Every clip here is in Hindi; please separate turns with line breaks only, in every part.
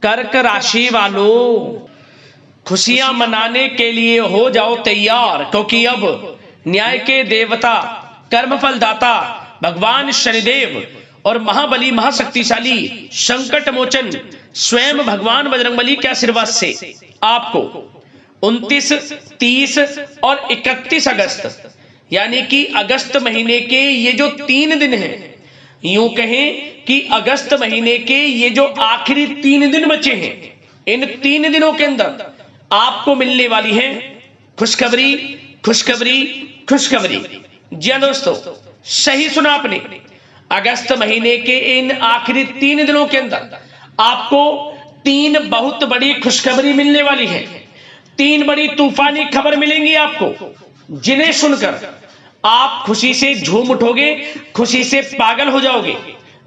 कर्क राशि वालों, खुशियां मनाने के लिए हो जाओ तैयार, क्योंकि अब न्याय के देवता, कर्मफल दाता भगवान शनिदेव और महाबली महाशक्तिशाली संकट मोचन स्वयं भगवान बजरंगबली के आशीर्वाद से आपको 29, 30 और 31 अगस्त यानी कि अगस्त महीने के ये जो 3 दिन हैं, यूं कहें कि अगस्त महीने के ये जो आखिरी 3 दिन बचे हैं, इन 3 दिनों के अंदर आपको मिलने वाली है खुशखबरी, खुशखबरी, खुशखबरी। जी हां दोस्तों, सही सुना आपने। अगस्त महीने के इन आखिरी 3 दिनों के अंदर आपको 3 बहुत बड़ी खुशखबरी मिलने वाली है। 3 बड़ी तूफानी खबर मिलेंगी आपको, जिन्हें सुनकर आप खुशी से झूम उठोगे, खुशी से पागल हो जाओगे।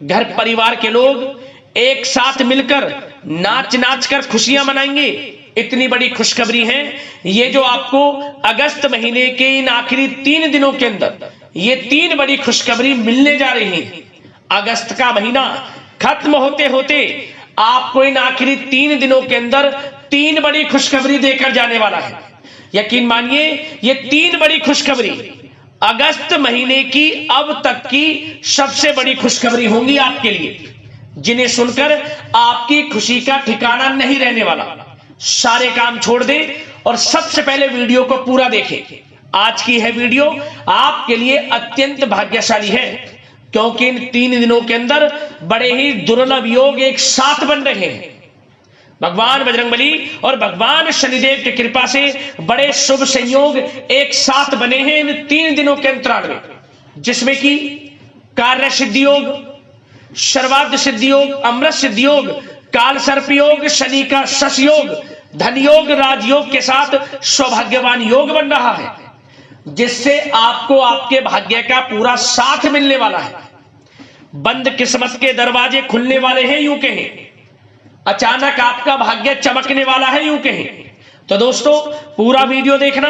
घर परिवार के लोग एक साथ मिलकर नाच नाच कर खुशियां मनाएंगे। इतनी बड़ी खुशखबरी है ये, जो आपको अगस्त महीने के इन आखिरी 3 दिनों के अंदर ये 3 बड़ी खुशखबरी मिलने जा रही है। अगस्त का महीना खत्म होते होते आपको इन आखिरी 3 दिनों के अंदर 3 बड़ी खुशखबरी देकर जाने वाला है। यकीन मानिए, ये 3 बड़ी खुशखबरी अगस्त महीने की अब तक की सबसे बड़ी खुशखबरी होंगी आपके लिए, जिन्हें सुनकर आपकी खुशी का ठिकाना नहीं रहने वाला। सारे काम छोड़ दें और सबसे पहले वीडियो को पूरा देखें। आज की है वीडियो आपके लिए अत्यंत भाग्यशाली है, क्योंकि इन 3 दिनों के अंदर बड़े ही दुर्लभ योग एक साथ बन रहे हैं। भगवान बजरंगबली और भगवान शनिदेव की कृपा से बड़े शुभ संयोग एक साथ बने हैं इन 3 दिनों के अंतराल में, जिसमें कि कार्य सिद्धि योग, सर्वार्थ सिद्धि योग, अमृत सिद्धि योग, काल सर्प योग, शनि का शश योग, धन योग, राजयोग के साथ सौभाग्यवान योग बन रहा है, जिससे आपको आपके भाग्य का पूरा साथ मिलने वाला है। बंद किस्मत के दरवाजे खुलने वाले हैं, यूं कहें अचानक आपका भाग्य चमकने वाला है, यूं कहें। तो दोस्तों, पूरा वीडियो देखना।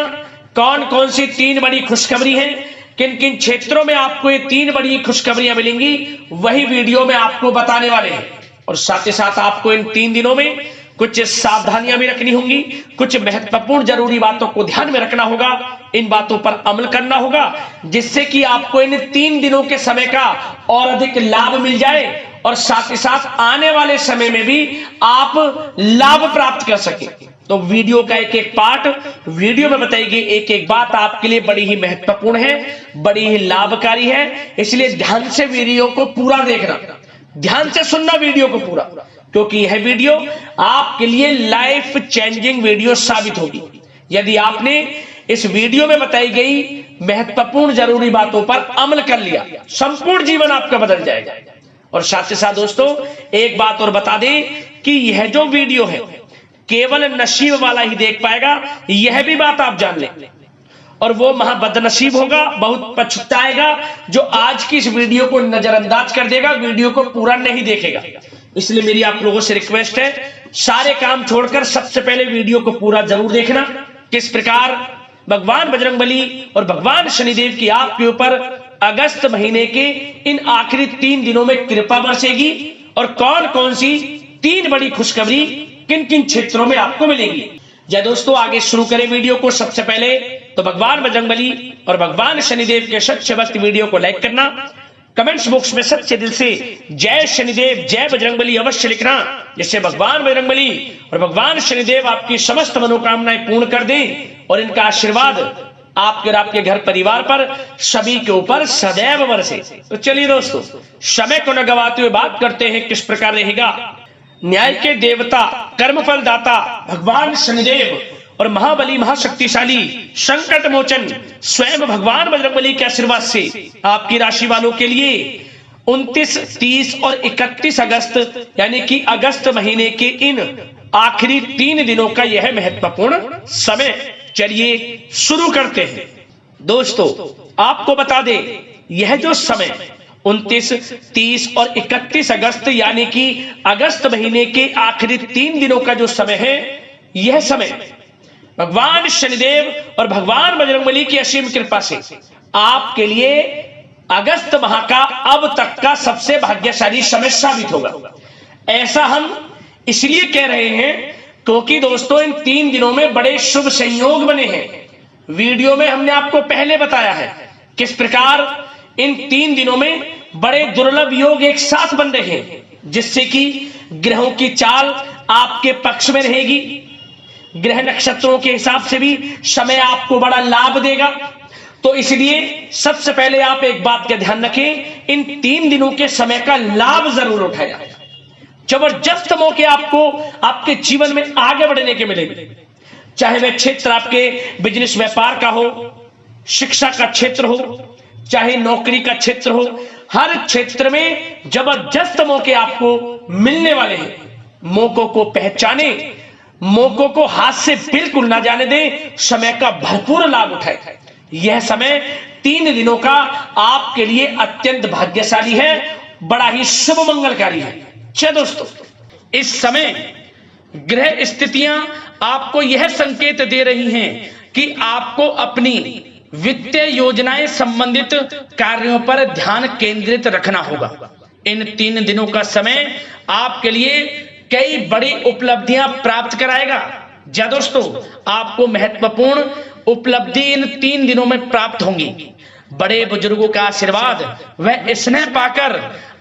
कौन कौन सी 3 बड़ी खुशखबरी हैं, किन किन क्षेत्रों में आपको ये 3 बड़ी खुशखबरियां मिलेंगी, वही वीडियो में आपको बताने वाले हैं। और साथ ही साथ आपको इन 3 दिनों में कुछ सावधानियां भी रखनी होंगी, कुछ महत्वपूर्ण जरूरी बातों को ध्यान में रखना होगा, इन बातों पर अमल करना होगा, जिससे कि आपको इन 3 दिनों के समय का और अधिक लाभ मिल जाए और साथ ही साथ आने वाले समय में भी आप लाभ प्राप्त कर सके। तो वीडियो का एक एक पार्ट, वीडियो में बताई गई एक एक बात आपके लिए बड़ी ही महत्वपूर्ण है, बड़ी ही लाभकारी है। इसलिए ध्यान से वीडियो को पूरा देखना, ध्यान से सुनना वीडियो को पूरा, क्योंकि यह वीडियो आपके लिए लाइफ चेंजिंग वीडियो साबित होगी। यदि आपने इस वीडियो में बताई गई महत्वपूर्ण जरूरी बातों पर अमल कर लिया, संपूर्ण जीवन आपका बदल जाएगा। और साथ ही साथ दोस्तों, एक बात और बता दें कि यह जो वीडियो है केवल नसीब वाला ही देख पाएगा, यह भी बात आप जान लें। और वो महाबदनसीब होगा, बहुत पछताएगा, जो आज की इस वीडियो को नजरअंदाज कर देगा, वीडियो को पूरा नहीं देखेगा। इसलिए मेरी आप लोगों से रिक्वेस्ट है, सारे काम छोड़कर सबसे पहले वीडियो को पूरा जरूर देखना। किस प्रकार भगवान बजरंगबली और भगवान शनिदेव की आपके ऊपर अगस्त महीने के इन आखिरी 3 दिनों में कृपा बरसेगी और कौन कौन सी 3 बड़ी खुशखबरी किन किन क्षेत्रों में आपको मिलेगी। जय दोस्तों, आगे शुरू करें वीडियो को। सबसे पहले तो भगवान बजरंगबली और भगवान शनिदेव के सच्चे भक्त वीडियो को लाइक करना, कमेंट्स बॉक्स में सच्चे दिल से जय शनिदेव जय बजरंगबली अवश्य लिखना, जिससे भगवान बजरंगबली और भगवान शनिदेव आपकी समस्त मनोकामनाएं पूर्ण कर दें और इनका आशीर्वाद आपके और आपके घर परिवार पर सभी के ऊपर सदैव बरसे। तो चलिए दोस्तों, समय को न गवाते हुए बात करते हैं किस प्रकार रहेगा न्याय के देवता, कर्मफल दाता भगवान शनिदेव और महाबली महाशक्तिशाली संकट मोचन स्वयं भगवान बजरंगबली के आशीर्वाद से आपकी राशि वालों के लिए 29, 30 और 31 अगस्त यानी कि अगस्त महीने के इन आखिरी 3 दिनों का यह महत्वपूर्ण समय। चलिए शुरू करते हैं। दोस्तों, आपको बता दें, यह जो समय 29, 30 और 31 अगस्त यानी कि अगस्त महीने के आखिरी 3 दिनों का जो समय है, यह समय भगवान शनिदेव और भगवान बजरंगबली की असीम कृपा से आपके लिए अगस्त माह का अब तक का सबसे भाग्यशाली समय साबित होगा। ऐसा हम इसलिए कह रहे हैं क्योंकि दोस्तों इन 3 दिनों में बड़े शुभ संयोग बने हैं। वीडियो में हमने आपको पहले बताया है किस प्रकार इन 3 दिनों में बड़े दुर्लभ योग एक साथ बन रहे हैं, जिससे कि ग्रहों की चाल आपके पक्ष में रहेगी। ग्रह नक्षत्रों के हिसाब से भी समय आपको बड़ा लाभ देगा। तो इसलिए सबसे पहले आप एक बात का ध्यान रखें, इन 3 दिनों के समय का लाभ जरूर उठाया। जबरदस्त मौके आपको आपके जीवन में आगे बढ़ने के मिलेंगे, चाहे वह क्षेत्र आपके बिजनेस व्यापार का हो, शिक्षा का क्षेत्र हो, चाहे नौकरी का क्षेत्र हो, हर क्षेत्र में जबरदस्त मौके आपको मिलने वाले हैं। मौकों को पहचाने, मौकों को हाथ से बिल्कुल ना जाने दें, समय का भरपूर लाभ उठाए। यह समय 3 दिनों का आपके लिए अत्यंत भाग्यशाली है, बड़ा ही शुभ मंगलकारी है। अच्छा दोस्तों, इस समय ग्रह स्थितियां आपको यह संकेत दे रही हैं कि आपको अपनी वित्तीय योजनाएं संबंधित कार्यों पर ध्यान केंद्रित रखना होगा। इन 3 दिनों का समय आपके लिए कई बड़ी उपलब्धियां प्राप्त कराएगा। जी दोस्तों, आपको महत्वपूर्ण उपलब्धि इन 3 दिनों में प्राप्त होंगी। बड़े बुजुर्गों का आशीर्वाद व स्नेह पाकर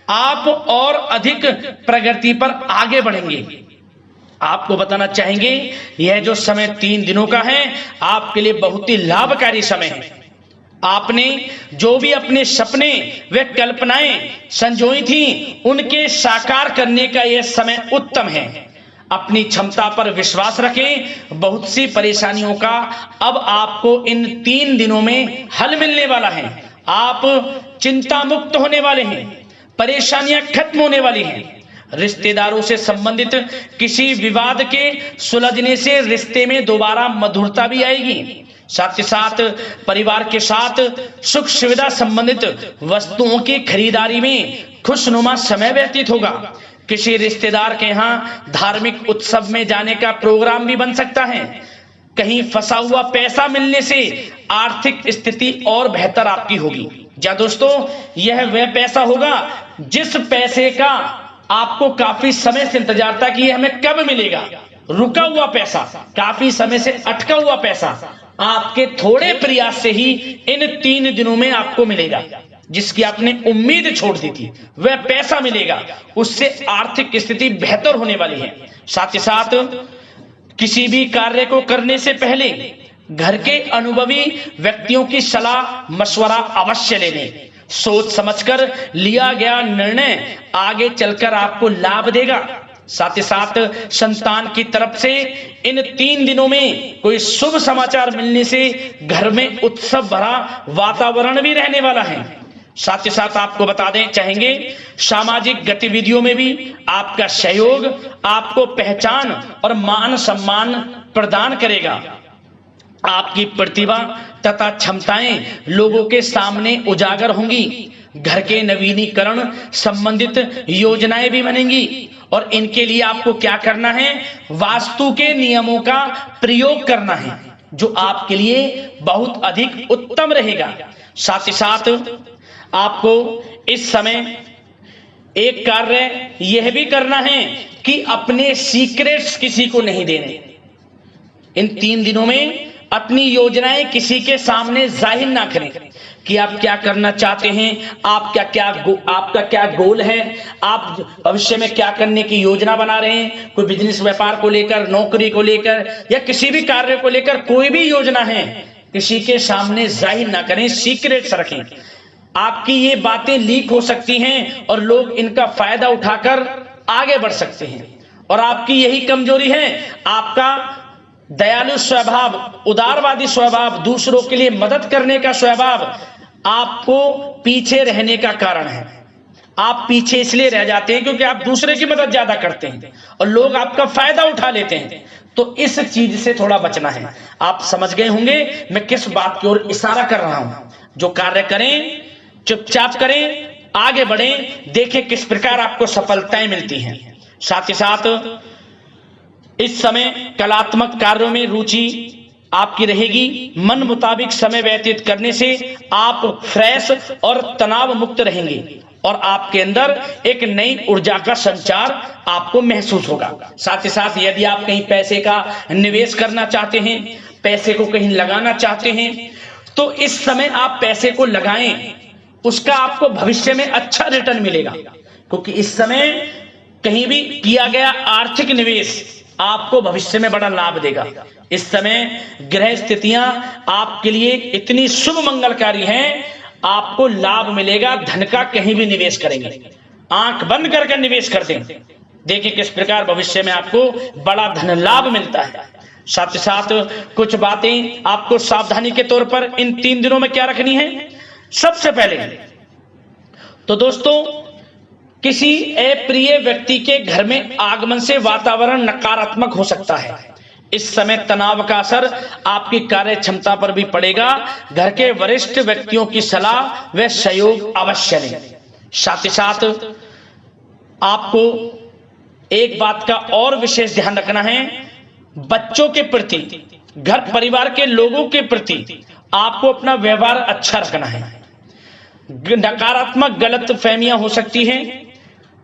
आप और अधिक प्रगति पर आगे बढ़ेंगे। आपको बताना चाहेंगे, यह जो समय 3 दिनों का है आपके लिए बहुत ही लाभकारी समय है। आपने जो भी अपने सपने व कल्पनाएं संजोई थी, उनके साकार करने का यह समय उत्तम है। अपनी क्षमता पर विश्वास रखें। बहुत सी परेशानियों का अब आपको इन 3 दिनों में हल मिलने वाला है। आप चिंता मुक्त होने वाले हैं, परेशानियां खत्म होने वाली हैं। रिश्तेदारों से संबंधित किसी विवाद के सुलझने से रिश्ते में दोबारा मधुरता भी आएगी। साथ ही साथ परिवार के साथ सुख सुविधा संबंधित वस्तुओं की खरीदारी में खुशनुमा समय व्यतीत होगा। किसी रिश्तेदार के यहाँ धार्मिक उत्सव में जाने का प्रोग्राम भी बन सकता है। कहीं फंसा हुआ पैसा मिलने से आर्थिक स्थिति और बेहतर आपकी होगी। जा दोस्तों, यह वह पैसा होगा जिस पैसे का आपको काफी समय से इंतजार था कि यह हमें कब मिलेगा। रुका हुआ पैसा, काफी समय से अटका हुआ पैसा आपके थोड़े प्रयास से ही इन 3 दिनों में आपको मिलेगा। जिसकी आपने उम्मीद छोड़ दी थी वह पैसा मिलेगा, उससे आर्थिक स्थिति बेहतर होने वाली है। साथ ही साथ किसी भी कार्य को करने से पहले घर के अनुभवी व्यक्तियों की सलाह मशवरा अवश्य ले लें। सोच समझकर लिया गया निर्णय आगे चलकर आपको लाभ देगा। साथ ही साथ संतान की तरफ से इन 3 दिनों में कोई शुभ समाचार मिलने से घर में उत्सव भरा वातावरण भी रहने वाला है। साथ ही साथ आपको बता दें चाहेंगे, सामाजिक गतिविधियों में भी आपका सहयोग आपको पहचान और मान सम्मान प्रदान करेगा। आपकी प्रतिभा तथा क्षमताएं लोगों के सामने उजागर होंगी। घर के नवीनीकरण संबंधित योजनाएं भी बनेंगी और इनके लिए आपको क्या करना है, वास्तु के नियमों का प्रयोग करना है, जो आपके लिए बहुत अधिक उत्तम रहेगा। साथ ही साथ आपको इस समय एक कार्य यह भी करना है कि अपने सीक्रेट्स किसी को नहीं देने। इन 3 दिनों में अपनी योजनाएं किसी के सामने जाहिर ना करें कि आप क्या करना चाहते हैं, आपका क्या गोल है, आप भविष्य में क्या करने की योजना बना रहे हैं। कोई बिजनेस व्यापार को लेकर, नौकरी को लेकर या किसी भी कार्य को लेकर कोई भी योजना है, किसी के सामने जाहिर ना करें, सीक्रेट्स रखें। आपकी ये बातें लीक हो सकती हैं और लोग इनका फायदा उठाकर आगे बढ़ सकते हैं। और आपकी यही कमजोरी है, आपका दयालु स्वभाव, उदारवादी स्वभाव, दूसरों के लिए मदद करने का स्वभाव आपको पीछे रहने का कारण है। आप पीछे इसलिए रह जाते हैं क्योंकि आप दूसरे की मदद ज्यादा करते हैं और लोग आपका फायदा उठा लेते हैं। तो इस चीज से थोड़ा बचना है। आप समझ गए होंगे मैं किस बात की ओर इशारा कर रहा हूं। जो कार्य करें चुपचाप करें, आगे बढ़ें, देखें किस प्रकार आपको सफलताएं मिलती हैं। साथ ही साथ इस समय कलात्मक कार्यों में रुचि आपकी रहेगी। मन मुताबिक समय व्यतीत करने से आप फ्रेश और तनाव मुक्त रहेंगे और आपके अंदर एक नई ऊर्जा का संचार आपको महसूस होगा। साथ ही साथ यदि आप कहीं पैसे का निवेश करना चाहते हैं, पैसे को कहीं लगाना चाहते हैं, तो इस समय आप पैसे को लगाएं, उसका आपको भविष्य में अच्छा रिटर्न मिलेगा। क्योंकि इस समय कहीं भी किया गया आर्थिक निवेश आपको भविष्य में बड़ा लाभ देगा। इस समय ग्रह स्थितियां आपके लिए इतनी शुभ मंगलकारी हैं, आपको लाभ मिलेगा। धन का कहीं भी निवेश करेंगे, आंख बंद करके निवेश कर दें, देखिए किस प्रकार भविष्य में आपको बड़ा धन लाभ मिलता है। साथ ही साथ कुछ बातें आपको सावधानी के तौर पर इन 3 दिनों में क्या रखनी है। सबसे पहले तो दोस्तों, किसी अप्रिय व्यक्ति के घर में आगमन से वातावरण नकारात्मक हो सकता है। इस समय तनाव का असर आपकी कार्य क्षमता पर भी पड़ेगा। घर के वरिष्ठ व्यक्तियों की सलाह व सहयोग अवश्य लें। साथ ही साथ आपको एक बात का और विशेष ध्यान रखना है, बच्चों के प्रति, घर परिवार के लोगों के प्रति आपको अपना व्यवहार अच्छा रखना है। नकारात्मक गलत फहमियां हो सकती हैं,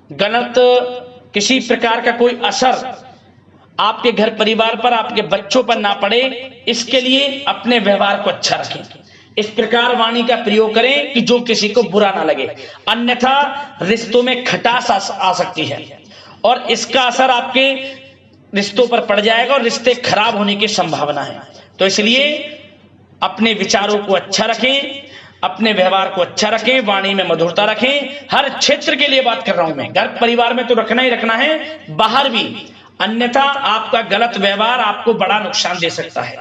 गलत किसी प्रकार का कोई असर आपके घर परिवार पर, आपके बच्चों पर ना पड़े, इसके लिए अपने व्यवहार को अच्छा रखें। इस प्रकार वाणी का प्रयोग करें कि जो किसी को बुरा ना लगे, अन्यथा रिश्तों में खटास आ सकती है और इसका असर आपके रिश्तों पर पड़ जाएगा और रिश्ते खराब होने की संभावना है। तो इसलिए अपने विचारों को अच्छा रखें, अपने व्यवहार को अच्छा रखें, वाणी में मधुरता रखें। हर क्षेत्र के लिए बात कर रहा हूं मैं, घर परिवार में तो रखना ही रखना है, बाहर भी, अन्यथा आपका गलत व्यवहार आपको बड़ा नुकसान दे सकता है।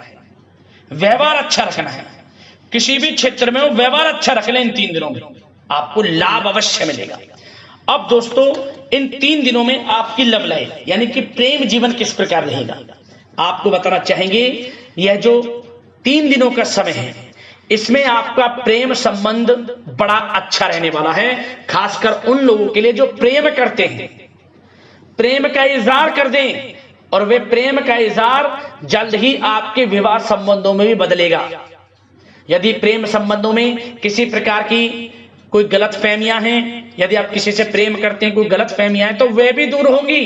व्यवहार अच्छा रखना है, किसी भी क्षेत्र में हो व्यवहार अच्छा रख लें। इन 3 दिनों में आपको लाभ अवश्य मिलेगा। अब दोस्तों, इन 3 दिनों में आपकी लव लाइफ यानी कि प्रेम जीवन किस प्रकार रहेगा, आपको बताना चाहेंगे। यह जो 3 दिनों का समय है, इसमें आपका प्रेम संबंध बड़ा अच्छा रहने वाला है। खासकर उन लोगों के लिए जो प्रेम करते हैं, प्रेम का इजहार कर दें और वे प्रेम का इजहार जल्द ही आपके विवाह संबंधों में भी बदलेगा। यदि प्रेम संबंधों में किसी प्रकार की कोई गलत फहमियां हैं, यदि आप किसी से प्रेम करते हैं, कोई गलत फहमियां हैं, तो वे भी दूर होंगी,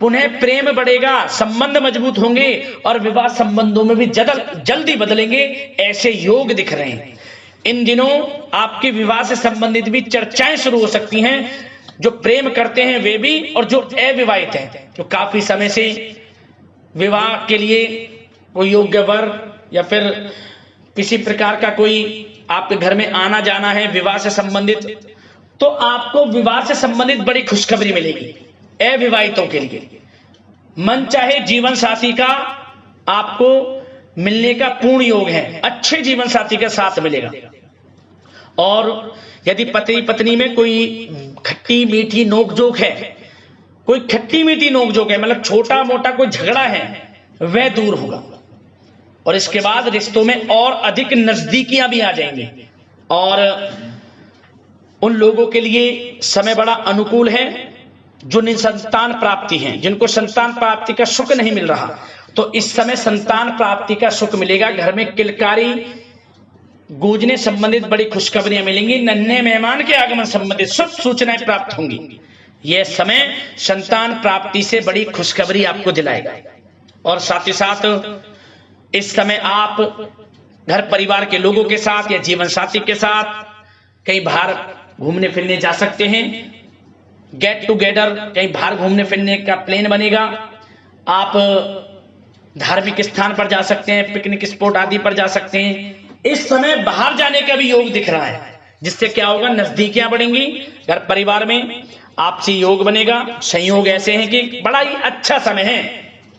पुनः प्रेम बढ़ेगा, संबंध मजबूत होंगे और विवाह संबंधों में भी जल्दी बदलेंगे। ऐसे योग दिख रहे हैं। इन दिनों आपके विवाह से संबंधित भी चर्चाएं शुरू हो सकती हैं, जो प्रेम करते हैं वे भी और जो अविवाहित हैं, जो काफी समय से विवाह के लिए कोई योग्य वर या फिर किसी प्रकार का कोई आपके घर में आना जाना है विवाह से संबंधित, तो आपको विवाह से संबंधित बड़ी खुशखबरी मिलेगी। अविवाहितों के लिए मन चाहे जीवन साथी का आपको मिलने का पूर्ण योग है, अच्छे जीवन साथी के साथ मिलेगा। और यदि पति पत्नी में कोई खट्टी मीठी नोकझोंक है, कोई खट्टी मीठी नोकझोंक है, मतलब छोटा मोटा कोई झगड़ा है, वह दूर होगा और इसके बाद रिश्तों में और अधिक नजदीकियां भी आ जाएंगी। और उन लोगों के लिए समय बड़ा अनुकूल है जो निसंतान प्राप्ति हैं, जिनको संतान प्राप्ति का सुख नहीं मिल रहा, तो इस समय संतान प्राप्ति का सुख मिलेगा। घर में किलकारी गूंजने संबंधित बड़ी खुशखबरियां मिलेंगी। नन्हे मेहमान के आगमन संबंधित शुभ सूचनाएं प्राप्त होंगी। यह समय संतान प्राप्ति से बड़ी खुशखबरी आपको दिलाएगा। और साथ ही साथ इस समय आप घर परिवार के लोगों के साथ या जीवन साथी के साथ कहीं बाहर घूमने फिरने जा सकते हैं। गेट टुगेदर, कहीं बाहर घूमने फिरने का प्लान बनेगा। आप धार्मिक स्थान पर जा सकते हैं, पिकनिक स्पॉट आदि पर जा सकते हैं। इस समय बाहर जाने का भी योग दिख रहा है, जिससे क्या होगा, नजदीकियां बढ़ेंगी, घर परिवार में आपसी योग बनेगा। संयोग ऐसे हैं कि बड़ा ही अच्छा समय है,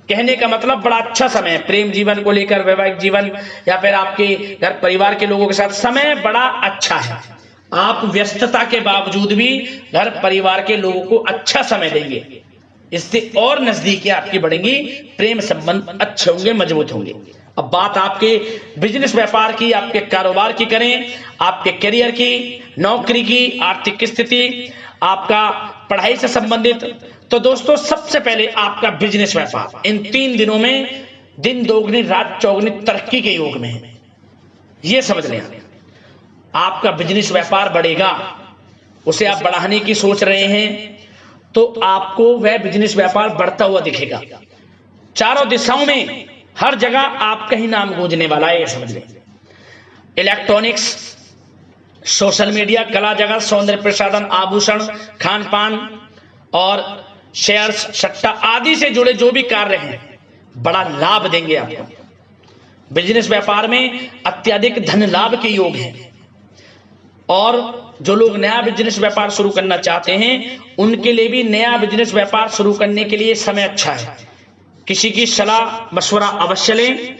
कहने का मतलब बड़ा अच्छा समय है। प्रेम जीवन को लेकर, वैवाहिक जीवन या फिर आपके घर परिवार के लोगों के साथ समय बड़ा अच्छा है। आप व्यस्तता के बावजूद भी घर परिवार के लोगों को अच्छा समय देंगे, इससे और नजदीकियां आपकी बढ़ेंगी, प्रेम संबंध अच्छे होंगे, मजबूत होंगे। अब बात आपके बिजनेस व्यापार की, आपके कारोबार की करें, आपके करियर की, नौकरी की, आर्थिक स्थिति, आपका पढ़ाई से संबंधित, तो दोस्तों सबसे पहले आपका बिजनेस व्यापार इन 3 दिनों में दिन दोगुनी रात चौगुनी तरक्की के योग में है। ये समझ लें, आपका बिजनेस व्यापार बढ़ेगा, उसे आप बढ़ाने की सोच रहे हैं तो आपको वह बिजनेस व्यापार बढ़ता हुआ दिखेगा। चारों दिशाओं में हर जगह आपका ही नाम गूंजने वाला है, ये समझ लें। इलेक्ट्रॉनिक्स, सोशल मीडिया, कला जगत, सौंदर्य प्रसाधन, आभूषण, खान पान और शेयर्स, सट्टा आदि से जुड़े जो भी कार्य हैं बड़ा लाभ देंगे आपको। बिजनेस व्यापार में अत्यधिक धन लाभ के योग हैं और जो लोग नया बिजनेस व्यापार शुरू करना चाहते हैं उनके लिए भी नया बिजनेस व्यापार शुरू करने के लिए समय अच्छा है। किसी की सलाह मशवरा अवश्य लें,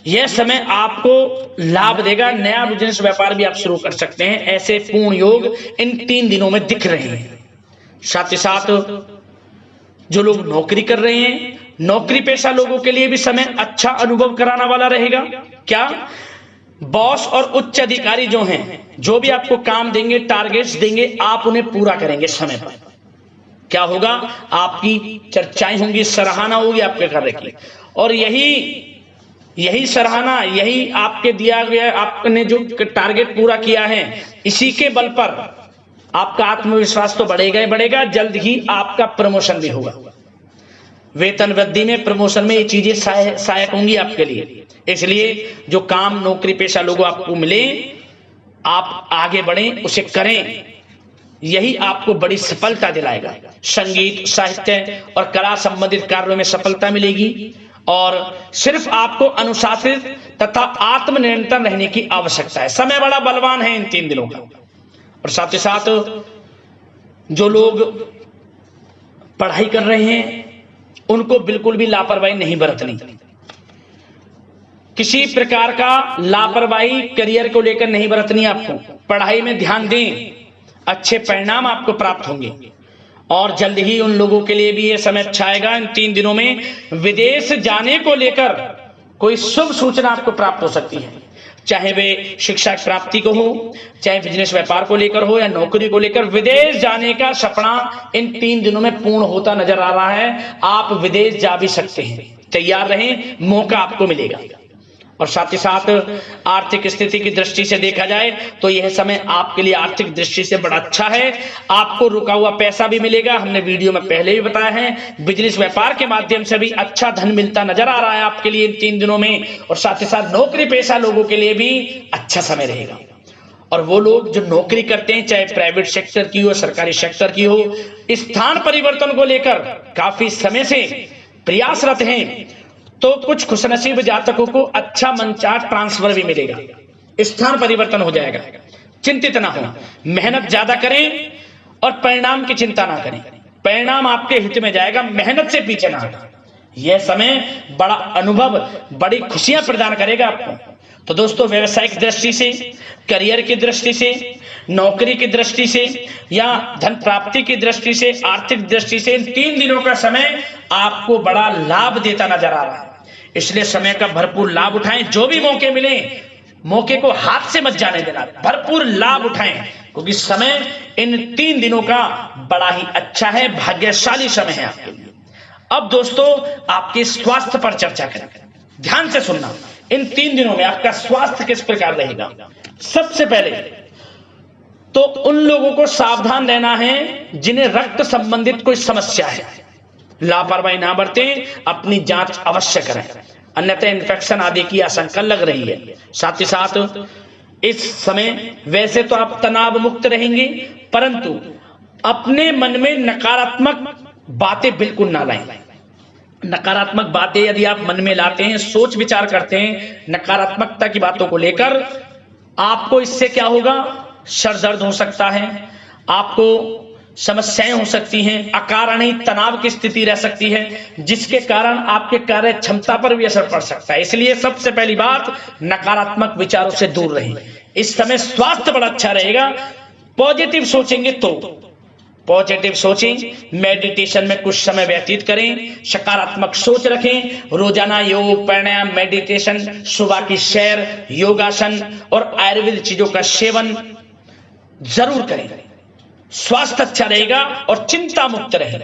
यह समय आपको लाभ देगा। नया बिजनेस व्यापार भी आप शुरू कर सकते हैं, ऐसे पूर्ण योग इन 3 दिनों में दिख रहे हैं। साथ ही साथ जो लोग नौकरी कर रहे हैं, नौकरी पेशा लोगों के लिए भी समय अच्छा अनुभव कराने वाला रहेगा। क्या बॉस और उच्च अधिकारी जो हैं, जो भी आपको काम देंगे, टारगेट्स देंगे, आप उन्हें पूरा करेंगे समय पर। क्या होगा, आपकी चर्चाएं होंगी, सराहना होगी आपके कार्य की, और यही सराहना, यही आपके दिया गया, आपने जो टारगेट पूरा किया है, इसी के बल पर आपका आत्मविश्वास तो बढ़ेगा ही बढ़ेगा। जल्द ही आपका प्रमोशन भी होगा। वेतन वृद्धि में, प्रमोशन में ये चीजें सहायक होंगी आपके लिए। इसलिए जो काम नौकरी पेशा लोगों आपको मिले, आप आगे बढ़ें, उसे करें, यही आपको बड़ी सफलता दिलाएगा। संगीत, साहित्य और कला संबंधित कार्यों में सफलता मिलेगी और सिर्फ आपको अनुशासित तथा आत्मनियंत्रण रहने की आवश्यकता है। समय बड़ा बलवान है इन 3 दिनों का। और साथ ही साथ जो लोग पढ़ाई कर रहे हैं उनको बिल्कुल भी लापरवाही नहीं बरतनी। किसी प्रकार का लापरवाही करियर को लेकर नहीं बरतनी। आपको पढ़ाई में ध्यान दें, अच्छे परिणाम आपको प्राप्त होंगे। और जल्द ही उन लोगों के लिए भी यह समय अच्छा आएगा। इन 3 दिनों में विदेश जाने को लेकर कोई शुभ सूचना आपको प्राप्त हो सकती है, चाहे वे शिक्षा प्राप्ति को हो, चाहे बिजनेस व्यापार को लेकर हो या नौकरी को लेकर। विदेश जाने का सपना इन 3 दिनों में पूर्ण होता नजर आ रहा है। आप विदेश जा भी सकते हैं, तैयार रहें, मौका आपको मिलेगा। और साथ ही साथ आर्थिक स्थिति की दृष्टि से देखा जाए तो यह समय आपके लिए आर्थिक दृष्टि से बड़ा अच्छा है। आपको रुका हुआ पैसा भी मिलेगा, हमने वीडियो में पहले भी बताया है। बिजनेस व्यापार के माध्यम से भी अच्छा धन मिलता नजर आ रहा है आपके लिए इन 3 दिनों में। और साथ ही साथ नौकरी पेशा लोगों के लिए भी अच्छा समय रहेगा। और वो लोग जो नौकरी करते हैं, चाहे प्राइवेट सेक्टर की हो, सरकारी सेक्टर की हो, स्थान परिवर्तन को लेकर काफी समय से प्रयासरत हैं, तो कुछ खुशनसीब जातकों को अच्छा मनचाहा ट्रांसफर भी मिलेगा, स्थान परिवर्तन हो जाएगा। चिंतित ना हो, मेहनत ज्यादा करें और परिणाम की चिंता ना करें। परिणाम आपके हित में जाएगा, मेहनत से पीछे ना हटें। यह समय बड़ा अनुभव, बड़ी खुशियां प्रदान करेगा आपको। तो दोस्तों, व्यवसायिक दृष्टि से, करियर की दृष्टि से, नौकरी की दृष्टि से या धन प्राप्ति की दृष्टि से, आर्थिक दृष्टि से, इन 3 दिनों का समय आपको बड़ा लाभ देता नजर आ रहा है। इसलिए समय का भरपूर लाभ उठाएं। जो भी मौके मिले, मौके को हाथ से मत जाने देना, भरपूर लाभ उठाएं, क्योंकि समय इन 3 दिनों का बड़ा ही अच्छा है, भाग्यशाली समय है आपके लिए। अब दोस्तों, आपके स्वास्थ्य पर चर्चा करें। ध्यान से सुनना, इन 3 दिनों में आपका स्वास्थ्य किस प्रकार रहेगा। सबसे पहले तो उन लोगों को सावधान रहना है जिन्हें रक्त संबंधित कोई समस्या है। लापरवाही ना बरतें, अपनी जांच अवश्य करें, अन्यथा इन्फेक्शन आदि की आशंका लग रही है। साथ ही साथ इस समय वैसे तो आप तनाव मुक्त रहेंगे, परंतु अपने मन में नकारात्मक बातें बिल्कुल ना लाएं। नकारात्मक बातें यदि आप मन में लाते हैं, सोच विचार करते हैं नकारात्मकता की बातों को लेकर, आपको इससे क्या होगा, सर दर्द हो सकता है, आपको समस्याएं हो सकती हैं, अकारणीय तनाव की स्थिति रह सकती है, जिसके कारण आपके कार्य क्षमता पर भी असर पड़ सकता है। इसलिए सबसे पहली बात, नकारात्मक विचारों से दूर रहें। इस समय स्वास्थ्य बड़ा अच्छा रहेगा। पॉजिटिव सोचेंगे तो पॉजिटिव सोचें, मेडिटेशन में कुछ समय व्यतीत करें, सकारात्मक सोच रखें, रोजाना योग, प्राणायाम, मेडिटेशन, सुबह की सैर, योगासन और आयुर्वेद चीजों का सेवन जरूर करें। स्वास्थ्य अच्छा रहेगा और चिंता मुक्त रहें।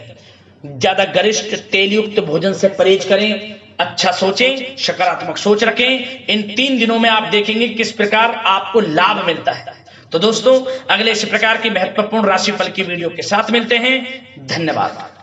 ज्यादा गरिष्ठ तेलयुक्त भोजन से परहेज करें, अच्छा सोचें, सकारात्मक सोच रखें। इन 3 दिनों में आप देखेंगे किस प्रकार आपको लाभ मिलता है। तो दोस्तों, अगले इस प्रकार की महत्वपूर्ण राशिफल की वीडियो के साथ मिलते हैं। धन्यवाद।